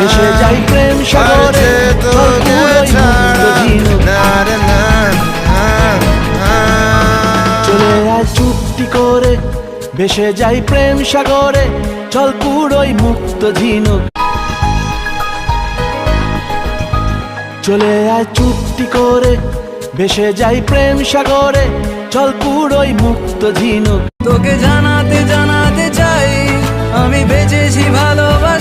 ভেসে যাই প্রেম সাগরে তোকে ছাড়া চলে আয় চুপটি করে ভেসে যাই প্রেম সাগরে চল পুরোই মুক্ত ঝিনুক চলে আয় চুপটি করে ভেসে যাই প্রেম সাগরে চল পুরোই মুক্ত ঝিনুক তোকে জানাতে জানাতে চাই আমি বেঁচেছি ভালোবাসা